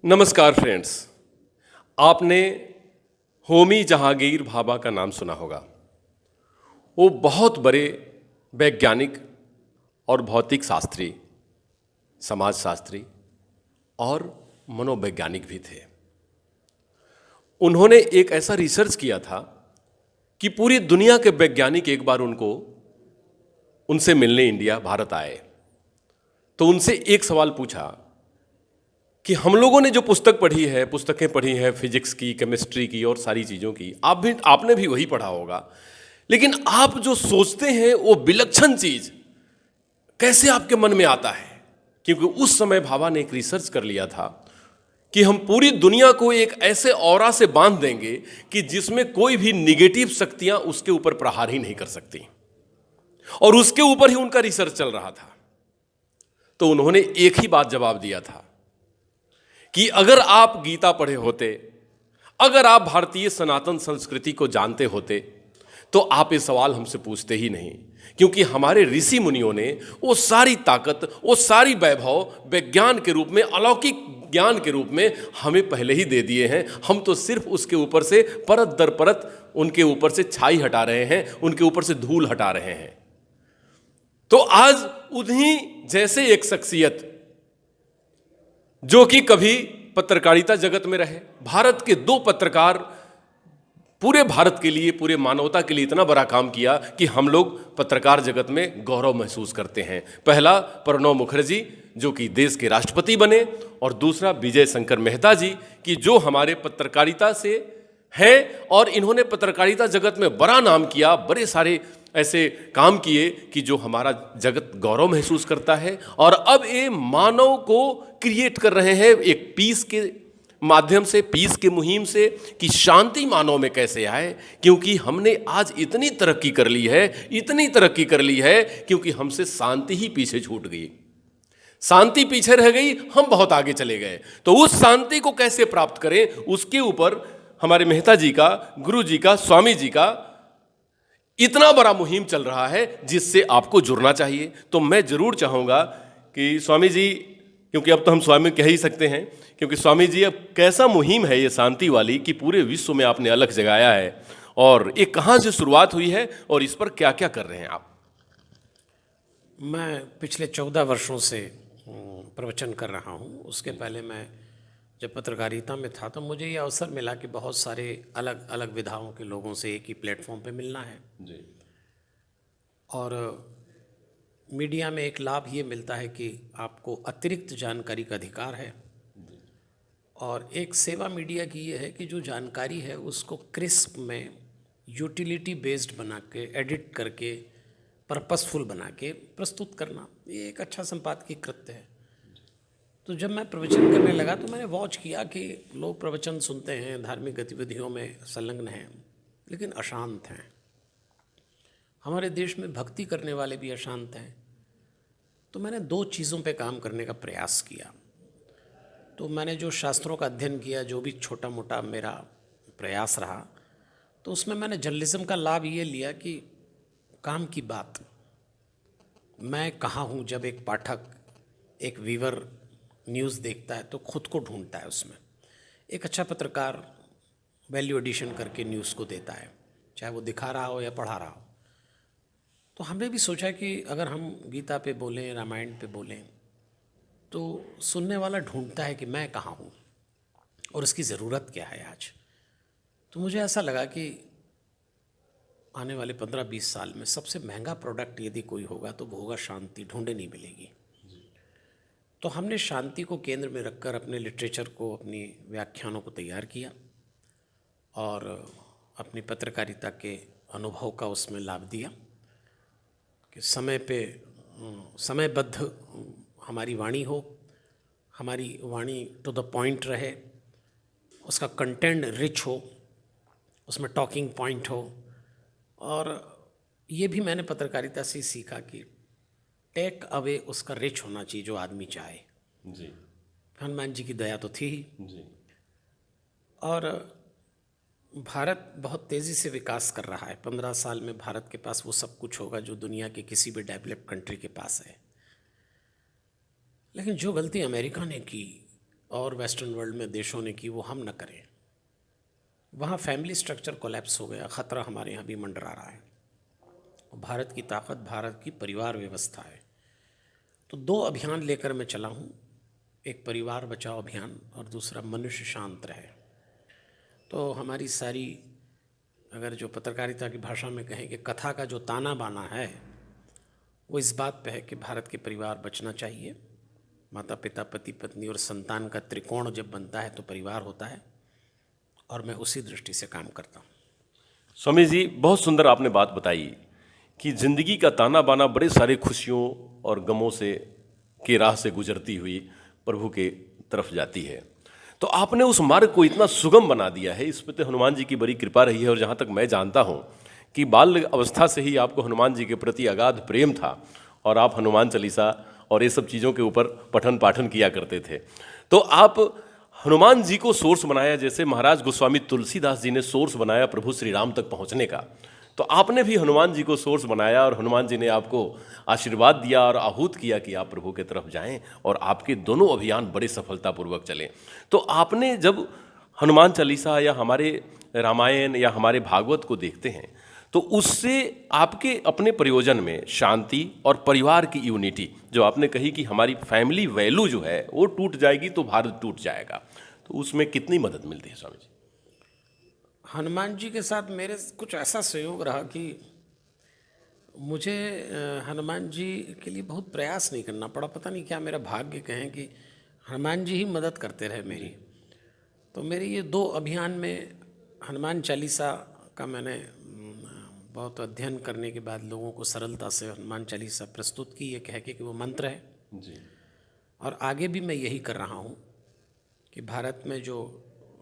नमस्कार फ्रेंड्स। आपने होमी जहांगीर भाभा का नाम सुना होगा। वो बहुत बड़े वैज्ञानिक और भौतिक शास्त्री, समाजशास्त्री और मनोवैज्ञानिक भी थे। उन्होंने एक ऐसा रिसर्च किया था कि पूरी दुनिया के वैज्ञानिक एक बार उनसे मिलने इंडिया भारत आए तो उनसे एक सवाल पूछा कि हम लोगों ने जो पुस्तकें पढ़ी हैं फिजिक्स की, केमिस्ट्री की और सारी चीज़ों की, आपने भी वही पढ़ा होगा, लेकिन आप जो सोचते हैं वो विलक्षण चीज़ कैसे आपके मन में आता है? क्योंकि उस समय भाभा ने एक रिसर्च कर लिया था कि हम पूरी दुनिया को एक ऐसे ऑरा से बांध देंगे कि जिसमें कोई भी निगेटिव शक्तियां उसके ऊपर प्रहार ही नहीं कर सकती, और उसके ऊपर ही उनका रिसर्च चल रहा था। तो उन्होंने एक ही बात जवाब दिया था कि अगर आप गीता पढ़े होते, अगर आप भारतीय सनातन संस्कृति को जानते होते, तो आप ये सवाल हमसे पूछते ही नहीं, क्योंकि हमारे ऋषि मुनियों ने वो सारी ताकत, वो सारी वैभव विज्ञान के रूप में, अलौकिक ज्ञान के रूप में हमें पहले ही दे दिए हैं। हम तो सिर्फ उसके ऊपर से परत दर परत उनके ऊपर से छाई हटा रहे हैं, उनके ऊपर से धूल हटा रहे हैं। तो आज उन्हीं जैसे एक शख्सियत जो कि कभी पत्रकारिता जगत में रहे, भारत के दो पत्रकार, पूरे भारत के लिए, पूरे मानवता के लिए इतना बड़ा काम किया कि हम लोग पत्रकार जगत में गौरव महसूस करते हैं। पहला प्रणब मुखर्जी जो कि देश के राष्ट्रपति बने, और दूसरा विजय शंकर मेहता जी कि जो हमारे पत्रकारिता से हैं और इन्होंने पत्रकारिता जगत में बड़ा नाम किया, बड़े सारे ऐसे काम किए कि जो हमारा जगत गौरव महसूस करता है। और अब ये मानव को क्रिएट कर रहे हैं एक पीस के माध्यम से, पीस के मुहिम से, कि शांति मानव में कैसे आए। क्योंकि हमने आज इतनी तरक्की कर ली है, इतनी तरक्की कर ली है, क्योंकि हमसे शांति ही पीछे छूट गई, शांति पीछे रह गई, हम बहुत आगे चले गए। तो उस शांति को कैसे प्राप्त करें, उसके ऊपर हमारे मेहता जी का, गुरु जी का, स्वामी जी का इतना बड़ा मुहिम चल रहा है, जिससे आपको जुड़ना चाहिए। तो मैं जरूर चाहूँगा कि स्वामी जी, क्योंकि अब तो हम स्वामी कह ही सकते हैं, क्योंकि स्वामी जी अब कैसा मुहिम है ये शांति वाली कि पूरे विश्व में आपने अलग जगाया है, और ये कहाँ से शुरुआत हुई है और इस पर क्या क्या कर रहे हैं आप? मैं पिछले 14 वर्षों से प्रवचन कर रहा हूँ। उसके पहले मैं जब पत्रकारिता में था तो मुझे ये अवसर मिला कि बहुत सारे अलग अलग विधाओं के लोगों से एक ही प्लेटफॉर्म पे मिलना है जी। और मीडिया में एक लाभ ये मिलता है कि आपको अतिरिक्त जानकारी का अधिकार है, और एक सेवा मीडिया की ये है कि जो जानकारी है उसको क्रिस्प में यूटिलिटी बेस्ड बना के, एडिट करके, पर्पसफुल बना के प्रस्तुत करना, ये एक अच्छा संपादकीय कृत्य है। तो जब मैं प्रवचन करने लगा तो मैंने वॉच किया कि लोग प्रवचन सुनते हैं, धार्मिक गतिविधियों में संलग्न हैं, लेकिन अशांत हैं। हमारे देश में भक्ति करने वाले भी अशांत हैं। तो मैंने दो चीज़ों पे काम करने का प्रयास किया। तो मैंने जो शास्त्रों का अध्ययन किया, जो भी छोटा मोटा मेरा प्रयास रहा, तो उसमें मैंने जर्नलिज्म का लाभ ये लिया कि काम की बात, मैं कहाँ हूँ, जब एक पाठक, एक व्यूअर न्यूज़ देखता है तो खुद को ढूंढता है उसमें। एक अच्छा पत्रकार वैल्यू एडिशन करके न्यूज़ को देता है, चाहे वो दिखा रहा हो या पढ़ा रहा हो। तो हमने भी सोचा कि अगर हम गीता पे बोलें, रामायण पे बोलें, तो सुनने वाला ढूंढता है कि मैं कहाँ हूँ और इसकी ज़रूरत क्या है आज। तो मुझे ऐसा लगा कि आने वाले 15-20 साल में सबसे महंगा प्रोडक्ट यदि कोई होगा तो वो होगा शांति। ढूंढे नहीं मिलेगी। तो हमने शांति को केंद्र में रखकर अपने लिटरेचर को, अपनी व्याख्यानों को तैयार किया और अपनी पत्रकारिता के अनुभव का उसमें लाभ दिया कि समय पे समयबद्ध हमारी वाणी हो, हमारी वाणी टू द पॉइंट रहे, उसका कंटेंट रिच हो, उसमें टॉकिंग पॉइंट हो। और ये भी मैंने पत्रकारिता से सीखा कि टेक अवे उसका रिच होना चाहिए जो आदमी चाहे। जी। हनुमान जी की दया तो थी ही। जी। और भारत बहुत तेज़ी से विकास कर रहा है। 15 साल में भारत के पास वो सब कुछ होगा जो दुनिया के किसी भी डेवलप्ड कंट्री के पास है। लेकिन जो गलती अमेरिका ने की और वेस्टर्न वर्ल्ड में देशों ने की वो हम न करें। वहाँ फैमिली स्ट्रक्चर कोलैप्स हो गया, ख़तरा हमारे यहाँ भी मंडरा रहा है। भारत की ताकत भारत की परिवार व्यवस्था है। तो 2 अभियान लेकर मैं चला हूँ, एक परिवार बचाओ अभियान और दूसरा मनुष्य शांत रहे। तो हमारी सारी, अगर जो पत्रकारिता की भाषा में कहें कि कथा का जो ताना बाना है वो इस बात पे है कि भारत के परिवार बचना चाहिए। माता पिता पति पत्नी और संतान का त्रिकोण जब बनता है तो परिवार होता है, और मैं उसी दृष्टि से काम करता हूँ। स्वामी जी, बहुत सुंदर आपने बात बताई कि जिंदगी का ताना बाना बड़े सारे खुशियों और गमों से के राह से गुजरती हुई प्रभु के तरफ जाती है। तो आपने उस मार्ग को इतना सुगम बना दिया है, इस पर तो हनुमान जी की बड़ी कृपा रही है। और जहाँ तक मैं जानता हूँ कि बाल अवस्था से ही आपको हनुमान जी के प्रति अगाध प्रेम था और आप हनुमान चालीसा और ये सब चीज़ों के ऊपर पठन पाठन किया करते थे। तो आप हनुमान जी को सोर्स बनाया, जैसे महाराज गोस्वामी तुलसीदास जी ने सोर्स बनाया प्रभु श्री राम तक पहुँचने का, तो आपने भी हनुमान जी को सोर्स बनाया और हनुमान जी ने आपको आशीर्वाद दिया और आहूत किया कि आप प्रभु के तरफ जाएं, और आपके दोनों अभियान बड़े सफलतापूर्वक चले। तो आपने जब हनुमान चालीसा या हमारे रामायण या हमारे भागवत को देखते हैं तो उससे आपके अपने प्रयोजन में शांति और परिवार की यूनिटी, जो आपने कही कि हमारी फैमिली वैल्यू जो है वो टूट जाएगी तो भारत टूट जाएगा, तो उसमें कितनी मदद मिलती है स्वामी जी? हनुमान जी के साथ मेरे कुछ ऐसा संयोग रहा कि मुझे हनुमान जी के लिए बहुत प्रयास नहीं करना पड़ा। पता नहीं क्या मेरा भाग्य कहें कि हनुमान जी ही मदद करते रहे मेरी। तो मेरे ये 2 अभियान में हनुमान चालीसा का मैंने बहुत अध्ययन करने के बाद लोगों को सरलता से हनुमान चालीसा प्रस्तुत की, ये कह के कि वो मंत्र है जी। और आगे भी मैं यही कर रहा हूँ कि भारत में जो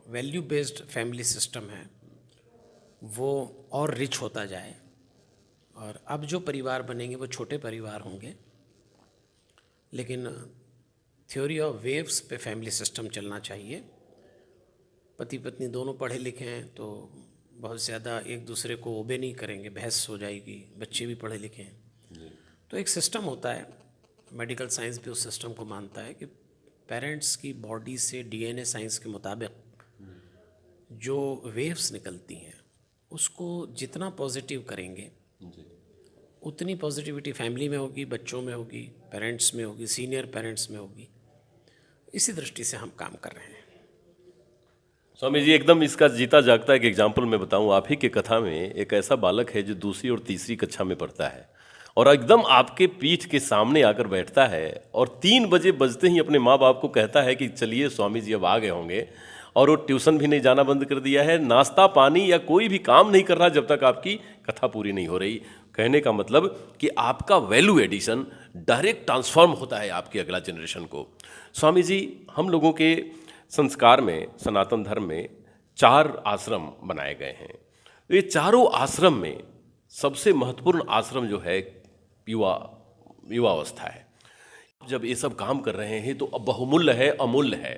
वैल्यू बेस्ड फैमिली सिस्टम है वो और रिच होता जाए, और अब जो परिवार बनेंगे वो छोटे परिवार होंगे, लेकिन थ्योरी ऑफ वेव्स पे फैमिली सिस्टम चलना चाहिए। पति पत्नी दोनों पढ़े लिखे हैं तो बहुत ज़्यादा एक दूसरे को ओबे नहीं करेंगे, बहस हो जाएगी। बच्चे भी पढ़े लिखे हैं तो एक सिस्टम होता है, मेडिकल साइंस भी उस सिस्टम को मानता है कि पेरेंट्स की बॉडी से डीएनए साइंस के मुताबिक जो वेव्स निकलती हैं उसको जितना पॉजिटिव करेंगे उतनी पॉजिटिविटी फैमिली में होगी, बच्चों में होगी, पेरेंट्स में होगी, सीनियर पेरेंट्स में होगी। इसी दृष्टि से हम काम कर रहे हैं। स्वामी जी, एकदम इसका जीता जागता एक एग्जाम्पल मैं बताऊं। आप ही के कथा में एक ऐसा बालक है जो 2री और 3री कक्षा में पढ़ता है और एकदम आपके पीठ के सामने आकर बैठता है और 3 बजे बजते ही अपने माँ बाप को कहता है कि चलिए स्वामी जी अब आ गए होंगे, और वो ट्यूशन भी नहीं जाना बंद कर दिया है, नाश्ता पानी या कोई भी काम नहीं कर रहा जब तक आपकी कथा पूरी नहीं हो रही। कहने का मतलब कि आपका वैल्यू एडिशन डायरेक्ट ट्रांसफॉर्म होता है आपकी अगला जनरेशन को। स्वामी जी, हम लोगों के संस्कार में, सनातन धर्म में 4 आश्रम बनाए गए हैं। ये चारों आश्रम में सबसे महत्वपूर्ण आश्रम जो है युवावस्था है। जब ये सब काम कर रहे हैं तो अब बहुमूल्य है, अमूल्य है,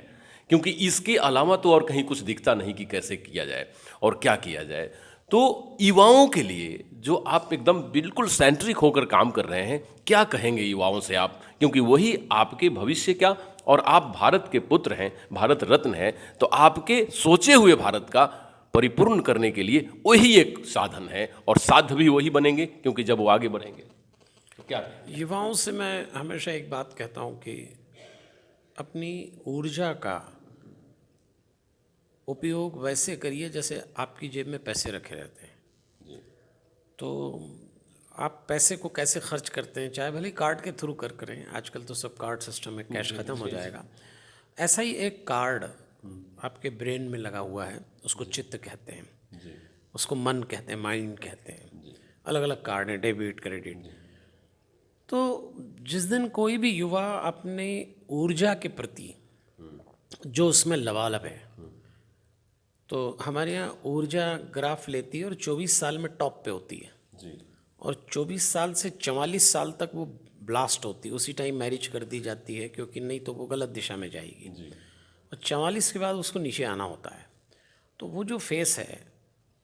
क्योंकि इसके अलावा तो और कहीं कुछ दिखता नहीं कि कैसे किया जाए और क्या किया जाए। तो युवाओं के लिए जो आप एकदम बिल्कुल सेंट्रिक होकर काम कर रहे हैं, क्या कहेंगे युवाओं से आप? क्योंकि वही आपके भविष्य क्या, और आप भारत के पुत्र हैं, भारत रत्न हैं, तो आपके सोचे हुए भारत का परिपूर्ण करने के लिए वही एक साधन है, और साध्य भी वही बनेंगे क्योंकि जब वो आगे बढ़ेंगे। तो क्या युवाओं से मैं हमेशा एक बात कहता हूँ कि अपनी ऊर्जा का उपयोग वैसे करिए जैसे आपकी जेब में पैसे रखे रहते हैं। तो आप पैसे को कैसे खर्च करते हैं, चाहे भले कार्ड के थ्रू करें, आजकल तो सब कार्ड सिस्टम है, कैश ख़त्म हो जाएगा। ऐसा ही एक कार्ड आपके ब्रेन में लगा हुआ है, उसको चित्त कहते हैं, उसको मन कहते हैं, माइंड कहते हैं। अलग अलग कार्ड हैं, डेबिट क्रेडिट। तो जिस दिन कोई भी युवा अपने ऊर्जा के प्रति जो उसमें लबालब है, तो हमारे यहाँ ऊर्जा ग्राफ लेती है और 24 साल में टॉप पे होती है जी। और 24 साल से 44 साल तक वो ब्लास्ट होती है। उसी टाइम मैरिज कर दी जाती है, क्योंकि नहीं तो वो गलत दिशा में जाएगी जी। और 44 के बाद उसको नीचे आना होता है। तो वो जो फेस है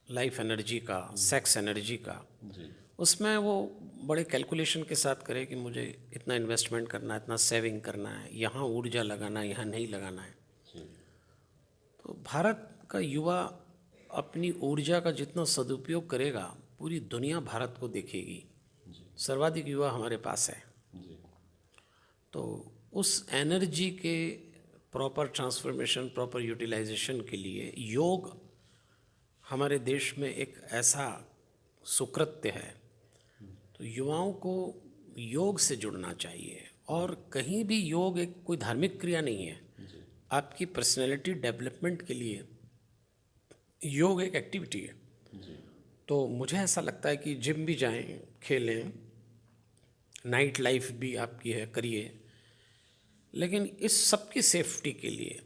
लाइफ एनर्जी का, सेक्स एनर्जी का जी, उसमें वो बड़े कैलकुलेशन के साथ करे कि मुझे इतना इन्वेस्टमेंट करना है, इतना सेविंग करना है, यहाँ ऊर्जा लगाना है, यहाँ नहीं लगाना है। भारत का युवा अपनी ऊर्जा का जितना सदुपयोग करेगा, पूरी दुनिया भारत को देखेगी। सर्वाधिक युवा हमारे पास है। तो उस एनर्जी के प्रॉपर ट्रांसफॉर्मेशन, प्रॉपर यूटिलाइजेशन के लिए योग हमारे देश में एक ऐसा सुकृत्य है। तो युवाओं को योग से जुड़ना चाहिए। और कहीं भी योग एक कोई धार्मिक क्रिया नहीं है, आपकी पर्सनैलिटी डेवलपमेंट के लिए योग एक एक्टिविटी है। तो मुझे ऐसा लगता है कि जिम भी जाएं, खेलें, नाइट लाइफ भी आपकी है, करिए, लेकिन इस सब की सेफ्टी के लिए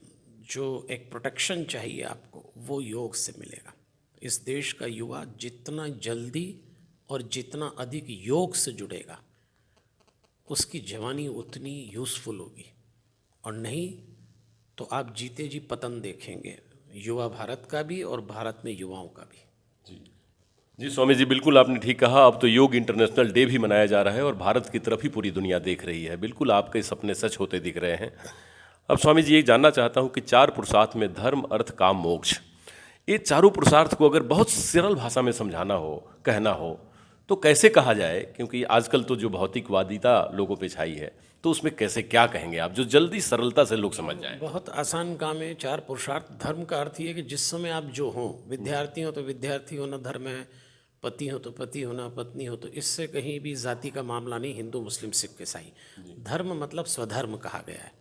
जो एक प्रोटेक्शन चाहिए आपको, वो योग से मिलेगा। इस देश का युवा जितना जल्दी और जितना अधिक योग से जुड़ेगा, उसकी जवानी उतनी यूज़फुल होगी। और नहीं तो आप जीते जी पतन देखेंगे, युवा भारत का भी और भारत में युवाओं का भी। जी स्वामी जी, बिल्कुल आपने ठीक कहा। अब तो योग इंटरनेशनल डे भी मनाया जा रहा है और भारत की तरफ ही पूरी दुनिया देख रही है। बिल्कुल आपके सपने सच होते दिख रहे हैं। अब स्वामी जी, ये जानना चाहता हूँ कि 4 पुरुषार्थ में धर्म, अर्थ, काम, मोक्ष, ये चारों पुरुषार्थ को अगर बहुत सरल भाषा में समझाना हो, कहना हो, तो कैसे कहा जाए? क्योंकि आजकल तो जो भौतिकवादिता लोगों पे छाई है, तो उसमें कैसे क्या कहेंगे आप, जो जल्दी सरलता से लोग समझ जाएं? बहुत आसान काम है। 4 पुरुषार्थ। धर्म का अर्थ ये है कि जिस समय आप जो हो, विद्यार्थी हो तो विद्यार्थी होना धर्म है, पति हो तो पति होना, पत्नी हो तो, इससे कहीं भी जाति का मामला नहीं, हिंदू मुस्लिम सिख ईसाई। धर्म मतलब स्वधर्म कहा गया है।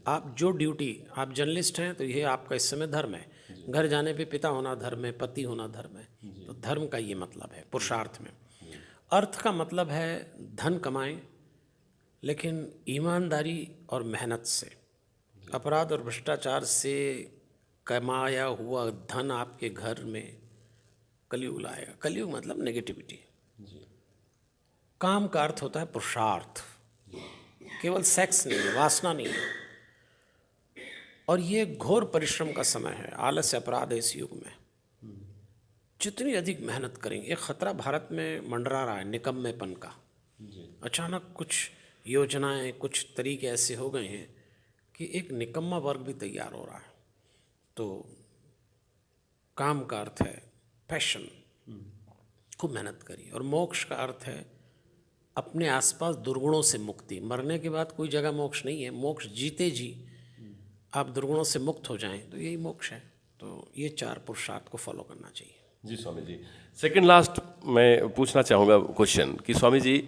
आप जो ड्यूटी, आप जर्नलिस्ट हैं तो ये आपका इस समय धर्म है। घर जाने पे पिता होना धर्म है, पति होना धर्म है। तो धर्म का ये मतलब है पुरुषार्थ में। अर्थ का मतलब है धन कमाएं, लेकिन ईमानदारी और मेहनत से। अपराध और भ्रष्टाचार से कमाया हुआ धन आपके घर में कलयुग लाएगा। कलयुग मतलब नेगेटिविटी। काम का अर्थ होता है पुरुषार्थ, केवल सेक्स नहीं है, वासना नहीं है। और ये घोर परिश्रम का समय है, आलस्य अपराध है इस युग में। जितनी अधिक मेहनत करेंगे, एक खतरा भारत में मंडरा रहा है निकम्मेपन का। अचानक कुछ योजनाएं, कुछ तरीके ऐसे हो गए हैं कि एक निकम्मा वर्ग भी तैयार हो रहा है। तो काम का अर्थ है पैशन, खूब मेहनत करिए। और मोक्ष का अर्थ है अपने आसपास दुर्गुणों से मुक्ति। मरने के बाद कोई जगह मोक्ष नहीं है। मोक्ष जीते जी आप दुर्गुणों से मुक्त हो जाएं तो यही मोक्ष है। तो ये 4 पुरुषार्थ को फॉलो करना चाहिए। जी स्वामी जी, सेकंड लास्ट मैं पूछना चाहूँगा क्वेश्चन कि स्वामी जी,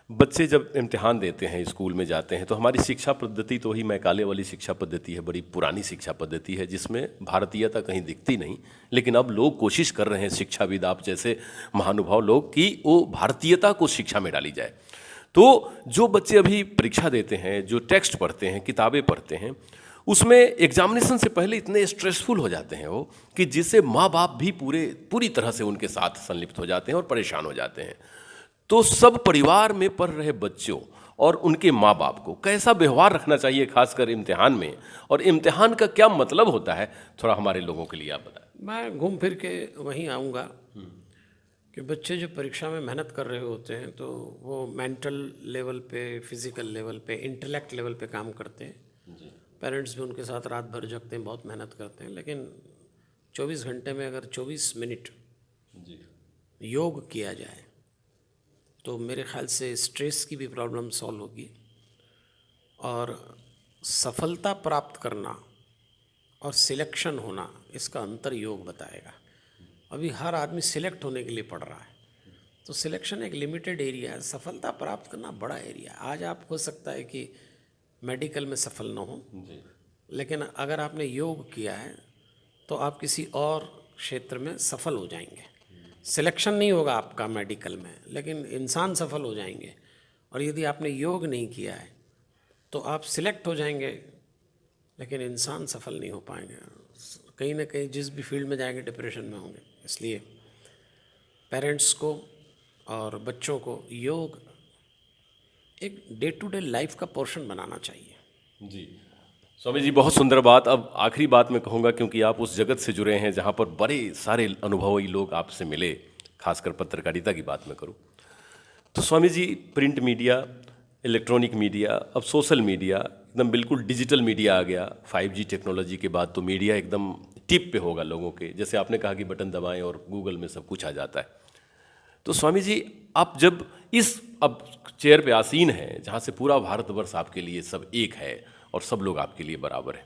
बच्चे जब इम्तिहान देते हैं, स्कूल में जाते हैं, तो हमारी शिक्षा पद्धति तो वही मैकाले वाली शिक्षा पद्धति है, बड़ी पुरानी शिक्षा पद्धति है जिसमें भारतीयता कहीं दिखती नहीं। लेकिन अब लोग कोशिश कर रहे हैं, शिक्षाविद आप जैसे महानुभाव लोग, कि वो भारतीयता को शिक्षा में डाली जाए। तो जो बच्चे अभी परीक्षा देते हैं, जो टेक्स्ट पढ़ते हैं, किताबें पढ़ते हैं, उसमें एग्जामिनेशन से पहले इतने स्ट्रेसफुल हो जाते हैं वो, कि जिससे माँ बाप भी पूरी तरह से उनके साथ संलिप्त हो जाते हैं और परेशान हो जाते हैं। तो सब परिवार में पढ़ रहे बच्चों और उनके माँ बाप को कैसा व्यवहार रखना चाहिए, खासकर इम्तिहान में? और इम्तिहान का क्या मतलब होता है, थोड़ा हमारे लोगों के लिए आप बताएं। मैं घूम फिर के वहीं आऊँगा कि बच्चे जो परीक्षा में मेहनत कर रहे होते हैं, तो वो मेंटल लेवल पे, फिजिकल लेवल पे, इंटेलेक्ट लेवल पे काम करते हैं। पेरेंट्स भी उनके साथ रात भर जगते हैं, बहुत मेहनत करते हैं। लेकिन 24 घंटे में अगर 24 मिनट योग किया जाए तो मेरे ख्याल से स्ट्रेस की भी प्रॉब्लम सॉल्व होगी। और सफलता प्राप्त करना और सिलेक्शन होना, इसका अंतर योग बताएगा। अभी हर आदमी सिलेक्ट होने के लिए पढ़ रहा है, तो सिलेक्शन एक लिमिटेड एरिया है, सफलता प्राप्त करना बड़ा एरिया है। आज आप हो सकता है कि मेडिकल में सफल ना हो, लेकिन अगर आपने योग किया है तो आप किसी और क्षेत्र में सफल हो जाएंगे। सिलेक्शन नहीं होगा आपका मेडिकल में, लेकिन इंसान सफल हो जाएंगे। और यदि आपने योग नहीं किया है तो आप सिलेक्ट हो जाएंगे, लेकिन इंसान सफल नहीं हो पाएंगे। कहीं ना कहीं जिस भी फील्ड में जाएंगे डिप्रेशन में होंगे। इसलिए पेरेंट्स को और बच्चों को योग एक डे टू डे लाइफ का पोर्शन बनाना चाहिए। जी स्वामी जी, बहुत सुंदर बात। अब आखिरी बात मैं कहूँगा, क्योंकि आप उस जगत से जुड़े हैं जहाँ पर बड़े सारे अनुभवी लोग आपसे मिले, खासकर पत्रकारिता की बात मैं करूँ तो Swami ji, print media, electronic media, अब सोशल मीडिया, एकदम बिल्कुल डिजिटल मीडिया आ गया। 5G टेक्नोलॉजी के बाद तो मीडिया एकदम टिप पे होगा लोगों के, जैसे आपने कहा कि बटन दबाएं और गूगल में सब कुछ आ जाता है। तो स्वामी जी, आप जब इस अब चेयर पे आसीन हैं जहाँ से पूरा भारतवर्ष आपके लिए सब एक है और सब लोग आपके लिए बराबर हैं,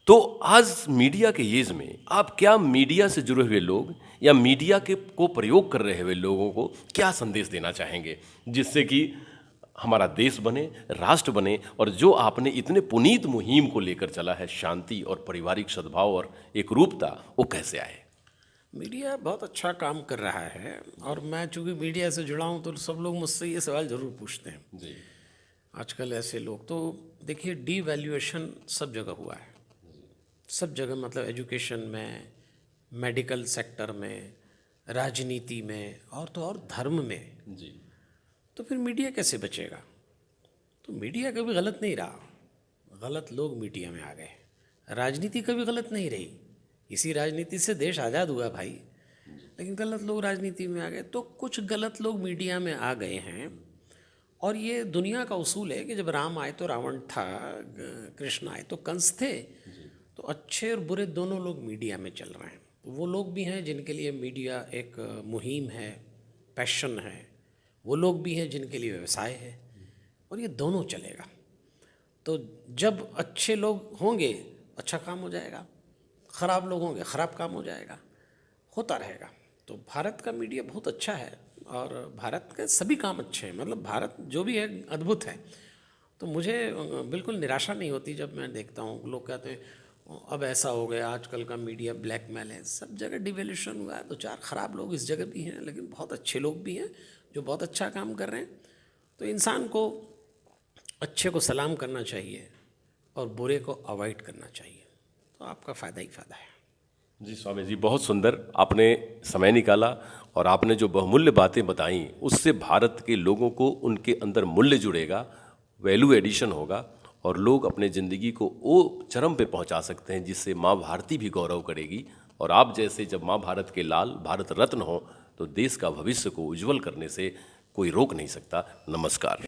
तो आज मीडिया के एज में आप क्या मीडिया से जुड़े हुए लोग या मीडिया के को प्रयोग कर रहे हुए लोगों को क्या संदेश देना चाहेंगे, जिससे कि हमारा देश बने, राष्ट्र बने, और जो आपने इतने पुनीत मुहिम को लेकर चला है, शांति और पारिवारिक सद्भाव और एकरूपता, वो कैसे आए? मीडिया बहुत अच्छा काम कर रहा है, और मैं चूँकि मीडिया से जुड़ा हूँ तो सब लोग मुझसे ये सवाल ज़रूर पूछते हैं जी। आजकल ऐसे लोग। तो देखिए, डीवैल्यूएशन सब जगह हुआ है, सब जगह, मतलब एजुकेशन में, मेडिकल सेक्टर में, राजनीति में, और तो और धर्म में। जी। तो फिर मीडिया कैसे बचेगा? तो मीडिया कभी गलत नहीं रहा, गलत लोग मीडिया में आ गए। राजनीति कभी गलत नहीं रही, इसी राजनीति से देश आज़ाद हुआ भाई, लेकिन गलत लोग राजनीति में आ गए। तो कुछ गलत लोग मीडिया में आ गए हैं, और ये दुनिया का उसूल है कि जब राम आए तो रावण था, कृष्ण आए तो कंस थे। तो अच्छे और बुरे दोनों लोग मीडिया में चल रहे हैं। वो लोग भी हैं जिनके लिए मीडिया एक मुहिम है, पैशन है, वो लोग भी हैं जिनके लिए व्यवसाय है, और ये दोनों चलेगा। तो जब अच्छे लोग होंगे अच्छा काम हो जाएगा, ख़राब लोग होंगे ख़राब काम हो जाएगा, होता रहेगा। तो भारत का मीडिया बहुत अच्छा है, और भारत के सभी काम अच्छे हैं, मतलब भारत जो भी है अद्भुत है। तो मुझे बिल्कुल निराशा नहीं होती जब मैं देखता हूँ लोग कहते हैं अब ऐसा हो गया, आजकल का मीडिया ब्लैकमेल है। सब जगह डिवैल्यूएशन हुआ है, तो चार ख़राब लोग इस जगह भी हैं, लेकिन बहुत अच्छे लोग भी हैं जो बहुत अच्छा काम कर रहे हैं। तो इंसान को अच्छे को सलाम करना चाहिए और बुरे को अवॉइड करना चाहिए, तो आपका फ़ायदा ही फ़ायदा है। जी स्वामी जी, बहुत सुंदर आपने समय निकाला, और आपने जो बहुमूल्य बातें बताई उससे भारत के लोगों को उनके अंदर मूल्य जुड़ेगा, वैल्यू एडिशन होगा, और लोग अपने ज़िंदगी को वो चरम पे पहुंचा सकते हैं जिससे माँ भारती भी गौरव करेगी। और आप जैसे जब माँ भारत के लाल भारत रत्न हो तो देश का भविष्य को उज्जवल करने से कोई रोक नहीं सकता। नमस्कार।